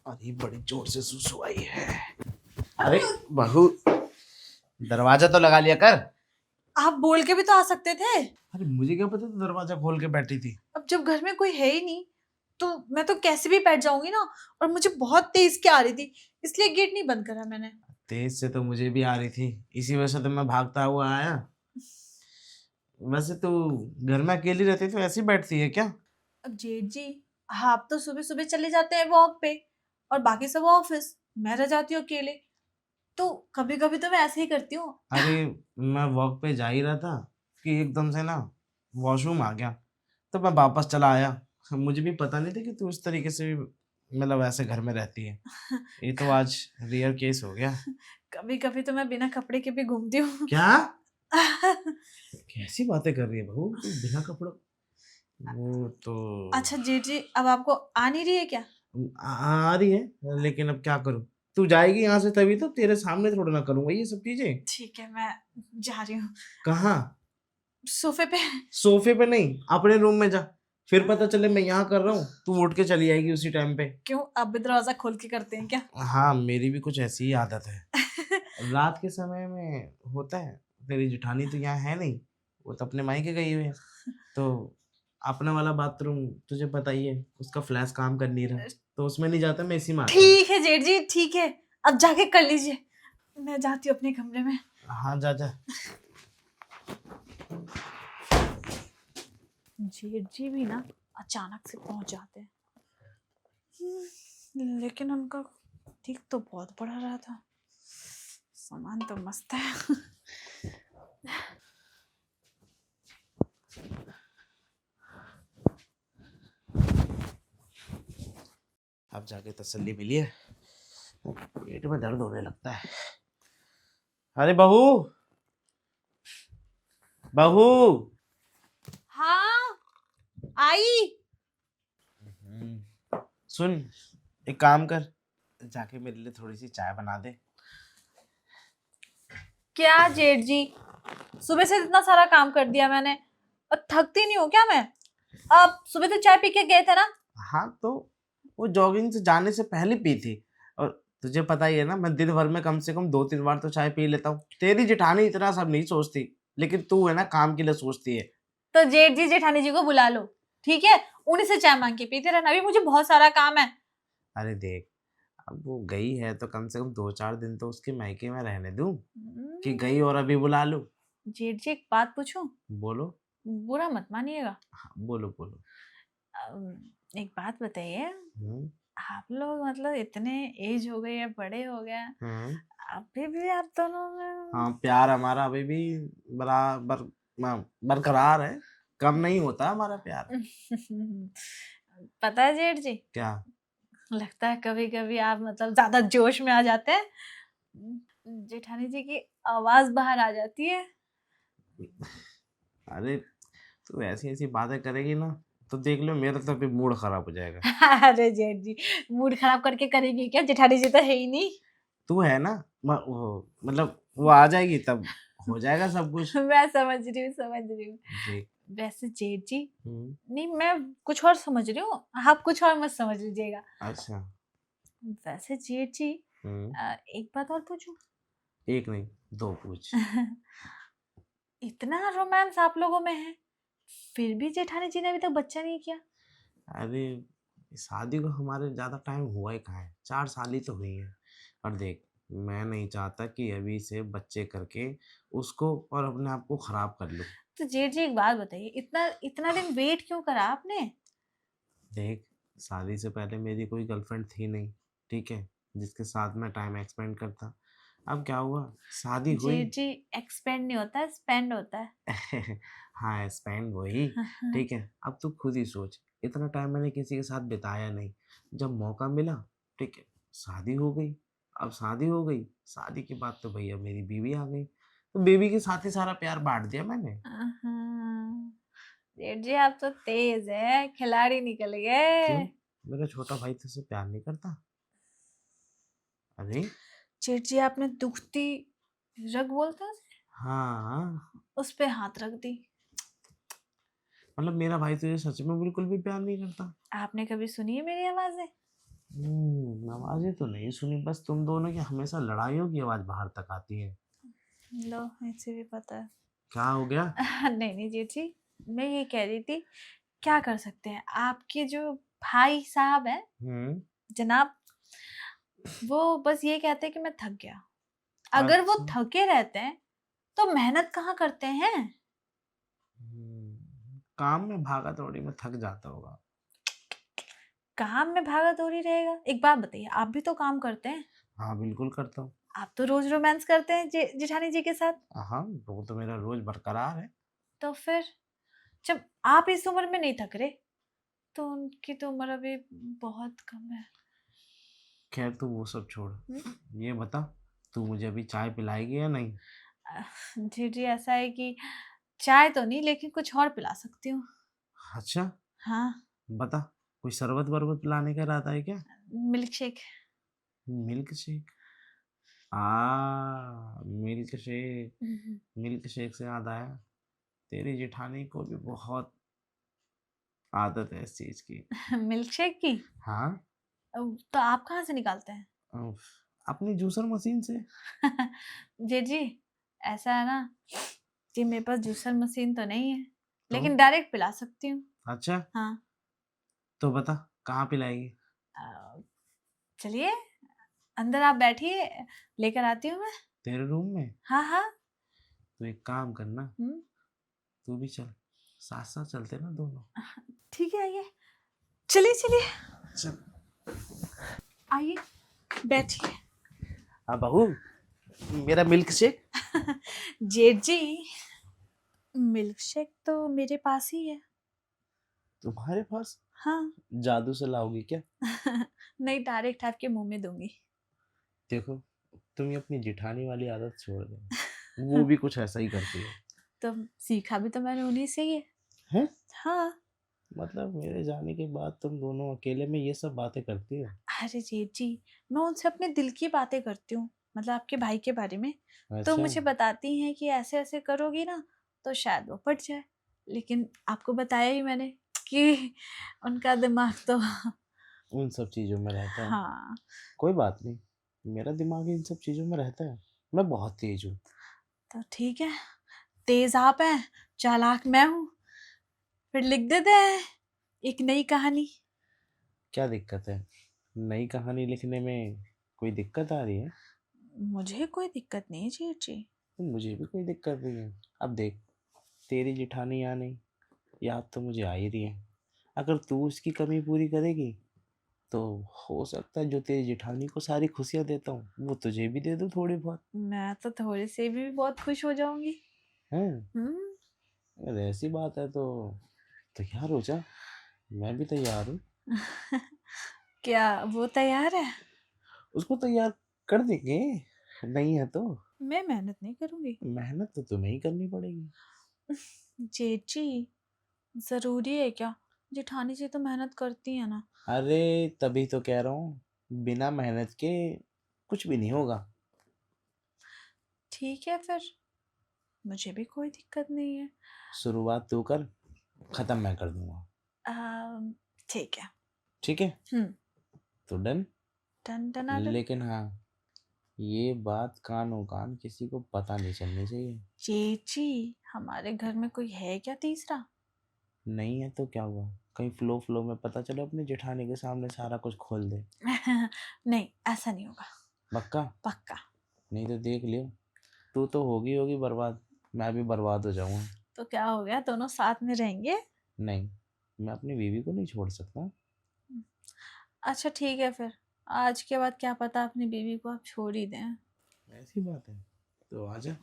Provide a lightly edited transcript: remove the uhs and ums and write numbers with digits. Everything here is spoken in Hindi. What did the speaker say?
अरे बड़ी जोर से सुसु आई है। अरे बहू, दरवाजा तो लगा लिया कर। आप बोल के भी तो आ सकते थे। अरे मुझे क्या पता तू दरवाजा खोल के बैठी थी। अब जब घर में कोई है ही नहीं तो मैं तो कैसे भी बैठ जाऊंगी ना। और मुझे बहुत तेज की आ रही थी, इसलिए गेट नहीं बंद करा मैंने। तेज से तो मुझे भी आ रही थी, इसी वजह से तो मैं भागता हुआ आया। वैसे तू घर में अकेली रहती तो ऐसी बैठती है क्या? अब जेठ जी, आप तो सुबह सुबह चले जाते हैं वॉक पे और बाकी सब ऑफिस, मैं रह जाती हूँ अकेले। तो कभी कभी तो मैं ऐसे ही करती हूँ। अरे मैं वॉक पे जा ही रहा था कि एकदम से ना वॉशरूम आ गया, तो मैं वापस चला आया। मुझे भी पता नहीं था कि तू इस तरीके से मतलब ऐसे घर में रहती है। ये तो आज रियल केस हो गया। कभी कभी तो मैं बिना कपड़े के भी घूमती हूँ। क्या कैसी बातें कर रही है बहू तू, बिना कपड़ों? वो तो अच्छा जेठ जी, अब आपको आ नहीं रही है क्या? आ रही है, लेकिन अब क्या करूं? तू जाएगी यहाँ से तभी तो तेरे सामने थोड़ा ना करूंगा ये सब चीजें। ठीक है, मैं जा रही हूँ कहाँ? सोफे पे। सोफे पे नहीं, अपने रूम में जा। फिर पता चले मैं यहाँ कर रहा हूँ, तू उठ के चली आएगी उसी टाइम पे। क्यों, आप भी दरवाजा खोल के करते हैं क्या? हाँ, मेरी भी कुछ ऐसी ही आदत है। रात के समय में होता है। तेरी जेठानी तो यहाँ है नहीं, वो तो अपने मायके गई हुई है। तो अपने वाला बाथरूम तुझे पता ही है, उसका फ्लैश काम कर नहीं रहा, तो उसमें नहीं जाता, मैं इसी में आता हूँ। ठीक है जेठ जी, ठीक है, अब जाके कर लीजिए। मैं जाती हूँ अपने कमरे में। हाँ जा जा। जेठ जी भी ना अचानक से पहुंच जाते हैं। लेकिन उनका दिख तो बहुत बड़ा रहा था, सामान तो मस्त है। अब जाके तसल्ली मिली है, पेट में दर्द होने लगता है। अरे बहू, बहू। हाँ आई। सुन, एक काम कर, जाके मेरे लिए थोड़ी सी चाय बना दे। क्या जेठ जी, सुबह से इतना सारा काम कर दिया मैंने और थकती नहीं हूँ क्या मैं? आप सुबह तो चाय पी के गए थे ना। हाँ तो वो जॉगिंग से जाने से पहले पी थी, और तुझे पता ही है ना, मैं दिन भर में कम से कम 2-3 बार तो चाय पी लेता हूँ। तेरी जेठानी इतना सब नहीं सोचती, लेकिन तू है ना काम के लिए सोचती है। तो जेठ जी जेठानी जी को बुला लो, ठीक है, उन्हीं से चाय मांग के पीते रहना, अभी मुझे बहुत सारा काम है। अरे देख, अब वो गई है तो कम से कम 2-4 दिन तो उसके मायके में रहने दूं, कि गई और अभी बुला लूं। जेठ जी एक बात पूछूं? बोलो। बुरा मत मानिएगा। हाँ, बोलो बोलो। एक बात बताइए, हम्म। आप लोग मतलब इतने एज हो गए या बड़े हो गए, हम्म। अभी भी आप दोनों में हाँ, प्यार हमारा अभी भी बराबर बरकरार है, कम नहीं होता हमारा प्यार। पता है जेठ जी, क्या? लगता है कभी कभी आप मतलब ज्यादा जोश में आ जाते हैं, जेठानी जी की आवाज बाहर आ जाती है। अरे तू ऐसी ऐसी बातें करेगी ना, तो देख लो मेरा तो अभी मूड खराब हो जाएगा। अरे जेठ जी, मूड खराब करके करेंगे क्या, जेठानी जी तो है ही नहीं। तू है ना, मतलब वो आ जाएगी तब हो जाएगा सब कुछ। मैं समझ रही हूँ, समझ रही हूँ। देख। वैसे जेठ जी, हम्म। नहीं मैं कुछ और समझ रही हूँ, आप कुछ और मत समझ लीजिएगा। अच्छा। वैसे जेठ जी, हम्म। एक बात और पूछूं? एक नहीं, दो पूछ। इतना रोमांस आप लोगों में है, फिर भी जेठानी जी ने अभी तक बच्चा नहीं किया। अरे शादी को हमारे ज्यादा टाइम हुआ ही कहाँ है, 4 साल ही तो हुई है। और देख, मैं नहीं चाहता कि अभी से बच्चे करके उसको और अपने आप को खराब कर लूं। तो जेठ जी एक बात बताइए, इतना इतना दिन वेट क्यों करा आपने? देख, शादी से पहले मेरी कोई गर्लफ्रेंड थी नहीं, ठीक है, जिसके साथ मैं टाइम एक्सपेंड करता। अब क्या हुआ, शादी हुई। जेठ जी, एक्सपेंड नहीं होता है, स्पेंड होता है। हाँ, स्पेन वही। ठीक है, अब तू खुद ही सोच, इतना टाइम मैंने किसी के साथ बिताया नहीं। जब मौका मिला, ठीक है, शादी हो गई। अब शादी हो गई, शादी के बाद तो भैया मेरी बीवी आ गई, तो बेबी के साथ ही सारा प्यार बांट दिया मैंने। जेठ जी आप तो तेज है, खिलाड़ी निकल क्यों? गए। मेरा छोटा भाई तुझसे प्यार नहीं करता? अरे जेठ जी आपने दुखती रग बोलता है, हाँ, उस पे हाथ रख दी। मतलब मेरा भाई तुझे सच में बिल्कुल भी प्यार नहीं करता? आपने कभी सुनी है मेरी आवाजें? आवाजें तो नहीं सुनी, बस तुम दोनों की हमेशा लड़ाइयों की आवाज बाहर तक आती है। लो, इसे भी पता है। क्या हो गया? नहीं नहीं जेठ जी, मैं ये कह रही थी, क्या कर सकते हैं, आपके जो भाई साहब हैं हम्म। जनाब, वो बस ये कहते हैं कि मैं थक गया। अगर वो अच्छा। थके रहते हैं तो मेहनत कहाँ करते हैं? काम में भागा दौड़ी में थक जाता होगा। काम में भागा दौड़ी रहेगा? एक बात बताइए, आप भी तो काम करते हैं। हाँ बिल्कुल करता हूँ। आप तो रोज रोमांस करते हैं जेठानी जी के साथ। हाँ, वो तो मेरा रोज बरकरार है। तो फिर जब आप इस उम्र में नहीं थक रहे तो उनकी तो उम्र अभी बहुत कम है। खैर तू वो सब छोड़, हम्म? ये बता, तू मुझे अभी चाय पिलाएगी या नहीं? जी जी, ऐसा है कि चाय तो नहीं, लेकिन कुछ और पिला सकती हूँ। अच्छा, हाँ, बता, कोई शरबत वरबत पिलाने का इरादा है क्या? Milk shake. Milk shake? Milk shake. Milk shake से याद आया, तेरी जेठानी को भी बहुत आदत है इस चीज की। मिल्क शेक की? हाँ। तो आप कहाँ से निकालते हैं? उफ, अपनी जूसर मशीन से। जी जी, ऐसा है ना कि मेरे पास जूसर मशीन तो नहीं है, तो लेकिन डायरेक्ट पिला सकती हूँ। अच्छा, हाँ। तो बता कहाँ पिलाएगी? अ, चलिए, अंदर आप बैठिए, लेकर आती हूँ मैं। तेरे रूम में? हाँ हाँ। तो एक काम करना, हम्म, तू भी चल, साथ साथ चलते ना दोनों। ठीक है, आइए, चलिए चलिए, चल। आइए, बैठिए। हाँ बहू, मेरा मिल्क शेक। जेठ जी, मिल्क शेक तो मेरे पास ही है। तुम्हारे पास? हाँ। जादू से लाओगी क्या? नहीं, डायरेक्ट आपके मुंह में दूंगी। देखो, तुम ये अपनी जिठानी वाली आदत छोड़ दो, वो भी कुछ ऐसा ही करती है। तो सीखा भी तो मैंने उन्हीं से ही है। हैं? हाँ। मतलब मेरे जाने के बाद तुम दोनों अकेले में ये सब बातें करती हो? अरे जेठ जी, मैं उनसे अपने दिल की बातें करती हूँ, मतलब आपके भाई के बारे में। तो अच्छा। मुझे बताती हैं कि ऐसे ऐसे करोगी ना तो शायद वो पट जाए, लेकिन आपको बताया ही मैंने कि उनका दिमाग तो उन सब चीजों में रहता है। हाँ। कोई बात नहीं, मेरा दिमाग इन सब चीजों में रहता है, मैं बहुत तेज हूँ। तो ठीक है, तेज आप हैं, चालाक मैं हूँ, फिर लिख देते हैं एक नई कहानी। क्या दिक्कत है? नई कहानी लिखने में कोई दिक्कत आ रही है? मुझे कोई दिक्कत नहीं है जेठ जी। तो मुझे भी कोई दिक्कत नहीं है। अब देख, तेरी जिठानी यहाँ नहीं, याद तो मुझे आ ही रही है। अगर तू उसकी कमी पूरी करेगी तो हो सकता है जो तेरी जिठानी को सारी खुशियाँ देता हूँ वो तुझे भी दे दूँ थोड़ी बहुत। मैं तो थोड़े से भी बहुत खुश हो जाऊंगी। है? हम्म। अगर ऐसी बात है तो तैयार हो जा, मैं भी तैयार हूँ। क्या वो तैयार है? उसको तैयार कर देंगे, नहीं है तो। मैं मेहनत नहीं करूंगी। मेहनत तो तुम्हें ही करनी पड़ेगी। जेठ जी, जरूरी है क्या? जेठानी जी तो मेहनत करती है ना। अरे तभी तो कह रहा हूँ, बिना मेहनत के कुछ भी नहीं होगा। ठीक है फिर, मुझे भी कोई दिक्कत नहीं है। शुरुआत तू कर, खत्म मैं कर दूंगा। ठीक है। ठीक है? हम्म। तो डन। टन टनाटन। लेकिन हाँ, ये बात कानो कान किसी को पता नहीं चलनी चाहिए। जेठ जी, हमारे घर में कोई है क्या तीसरा? नहीं है तो क्या हुआ, कहीं फ्लो फ्लो में पता चलो अपने जेठानी के सामने सारा कुछ खोल दे। नहीं, ऐसा नहीं होगा। पक्का? पक्का। नहीं तो देख लियो, तू तो होगी होगी बर्बाद, मैं भी बर्बाद हो जाऊंगा। तो क्या हो गया, दोनों साथ में रहेंगे। नहीं, मैं अपनी बीवी को नहीं छोड़ सकता। अच्छा ठीक है फिर, आज के बाद क्या पता अपनी बीवी को आप छोड़ ही दें। ऐसी बात है तो आजा।